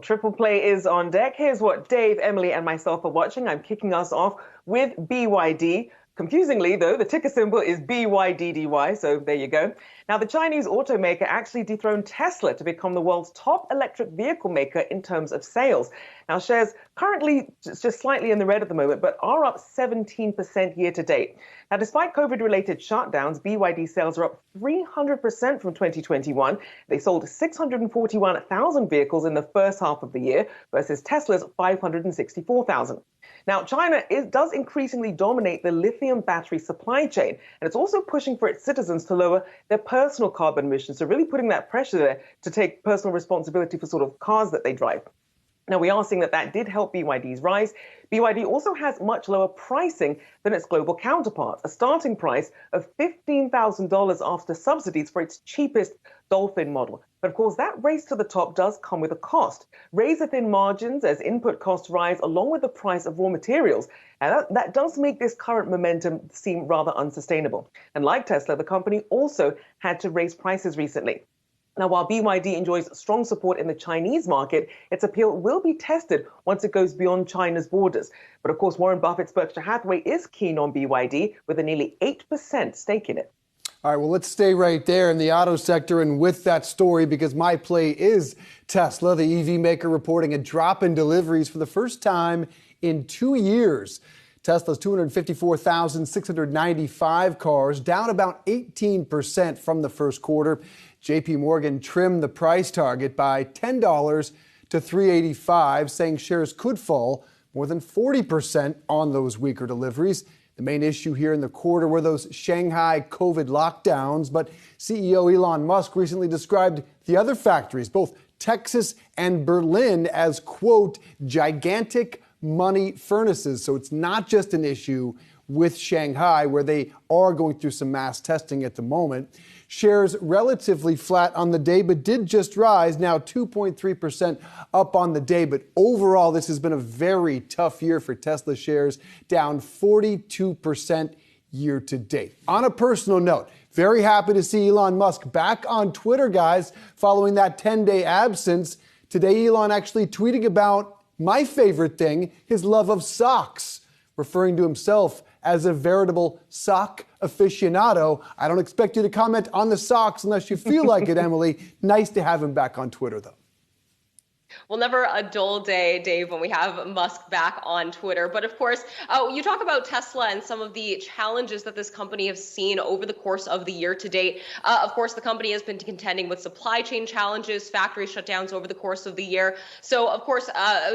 Well, Triple Play is on deck. Here's what Dave, Emily, and myself are watching. I'm kicking us off with BYD. Confusingly, though, the ticker symbol is BYDDY, so there you go. Now, the Chinese automaker actually dethroned Tesla to become the world's top electric vehicle maker in terms of sales. Now, shares currently just slightly in the red at the moment, but are up 17% year to date. Now, despite COVID-related shutdowns, BYD sales are up 300% from 2021. They sold 641,000 vehicles in the first half of the year versus Tesla's 564,000. Now, China does increasingly dominate the lithium battery supply chain, and it's also pushing for its citizens to lower their personal carbon emissions, so really putting that pressure there to take personal responsibility for sort of cars that they drive. Now, we are seeing that did help BYD's rise. BYD also has much lower pricing than its global counterparts, a starting price of $15,000 after subsidies for its cheapest Dolphin model. But of course, that race to the top does come with a cost. Razor-thin margins as input costs rise along with the price of raw materials. And that does make this current momentum seem rather unsustainable. And like Tesla, the company also had to raise prices recently. Now, while BYD enjoys strong support in the Chinese market, its appeal will be tested once it goes beyond China's borders. But of course, Warren Buffett's Berkshire Hathaway is keen on BYD with a nearly 8% stake in it. All right, well, let's stay right there in the auto sector and with that story, because my play is Tesla, the EV maker, reporting a drop in deliveries for the first time in 2 years. Tesla's 254,695 cars, down about 18% from the first quarter. JP Morgan trimmed the price target by $10 to $385, saying shares could fall more than 40% on those weaker deliveries. The main issue here in the quarter were those Shanghai COVID lockdowns, but CEO Elon Musk recently described the other factories, both Texas and Berlin, as, quote, gigantic money furnaces. So it's not just an issue with Shanghai, where they are going through some mass testing at the moment. Shares relatively flat on the day, but did just rise, now 2.3% up on the day. But overall, this has been a very tough year for Tesla shares, down 42% year to date. On a personal note, very happy to see Elon Musk back on Twitter, guys, following that 10-day absence. Today, Elon actually tweeting about my favorite thing, his love of socks, referring to himself as a veritable sock aficionado. I don't expect you to comment on the socks unless you feel like it, Emily. Nice to have him back on Twitter, though. Well, never a dull day, Dave, when we have Musk back on Twitter. But of course, you talk about Tesla and some of the challenges that this company has seen over the course of the year to date. Of course, the company has been contending with supply chain challenges, factory shutdowns over the course of the year. So, of course,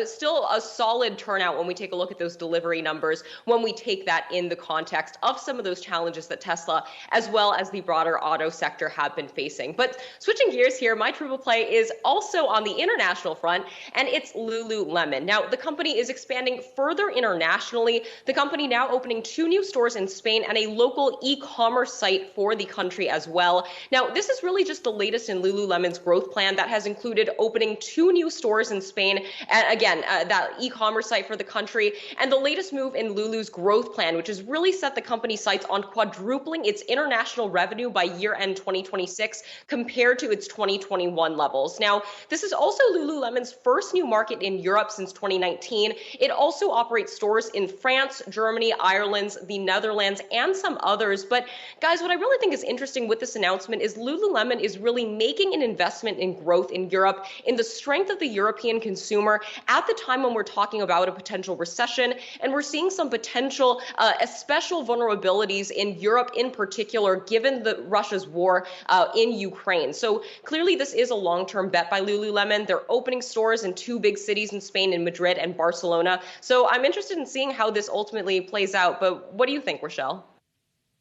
still a solid turnout when we take a look at those delivery numbers, when we take that in the context of some of those challenges that Tesla, as well as the broader auto sector, have been facing. But switching gears here, my triple play is also on the international front, and it's Lululemon. Now, the company is expanding further internationally. The company now opening 2 new stores in Spain and a local e-commerce site for the country as well. Now, this is really just the latest in Lululemon's growth plan that has included opening 2 new stores in Spain, and again, that e-commerce site for the country, and the latest move in Lulu's growth plan, which has really set the company's sights on quadrupling its international revenue by year-end 2026 compared to its 2021 levels. Now, this is also Lululemon's first new market in Europe since 2019. It also operates stores in France, Germany, Ireland, the Netherlands, and some others. But guys, what I really think is interesting with this announcement is Lululemon is really making an investment in growth in Europe, in the strength of the European consumer at the time when we're talking about a potential recession. And we're seeing some potential special vulnerabilities in Europe in particular, given Russia's war in Ukraine. So clearly this is a long-term bet by Lululemon. They're opening stores in 2 big cities in Spain, in Madrid and Barcelona. So I'm interested in seeing how this ultimately plays out. But what do you think, Rochelle?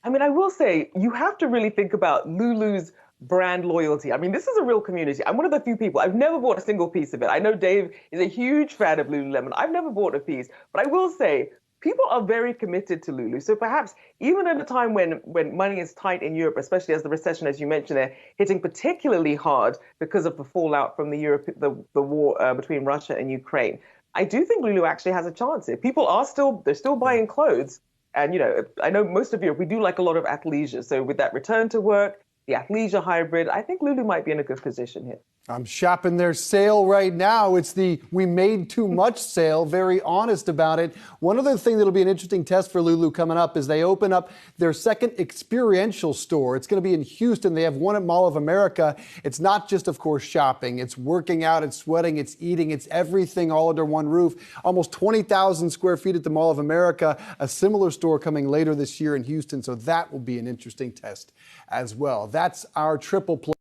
I mean, I will say you have to really think about Lulu's brand loyalty. I mean, this is a real community. I'm one of the few people. I've never bought a single piece of it. I know Dave is a huge fan of Lululemon. I've never bought a piece, but I will say people are very committed to Lulu. So perhaps even at a time when money is tight in Europe, especially as the recession, as you mentioned, they're hitting particularly hard because of the fallout from the war between Russia and Ukraine. I do think Lulu actually has a chance here. People are they're still buying clothes. And, you know, I know most of Europe, we do like a lot of athleisure. So with that return to work, the athleisure hybrid, I think Lulu might be in a good position here. I'm shopping their sale right now. It's the "we made too much" sale. Very honest about it. One other thing that'll be an interesting test for Lulu coming up is they open up their second experiential store. It's going to be in Houston. They have one at Mall of America. It's not just, of course, shopping. It's working out, it's sweating, it's eating, it's everything all under one roof. Almost 20,000 square feet at the Mall of America. A similar store coming later this year in Houston. So that will be an interesting test as well. That's our triple play.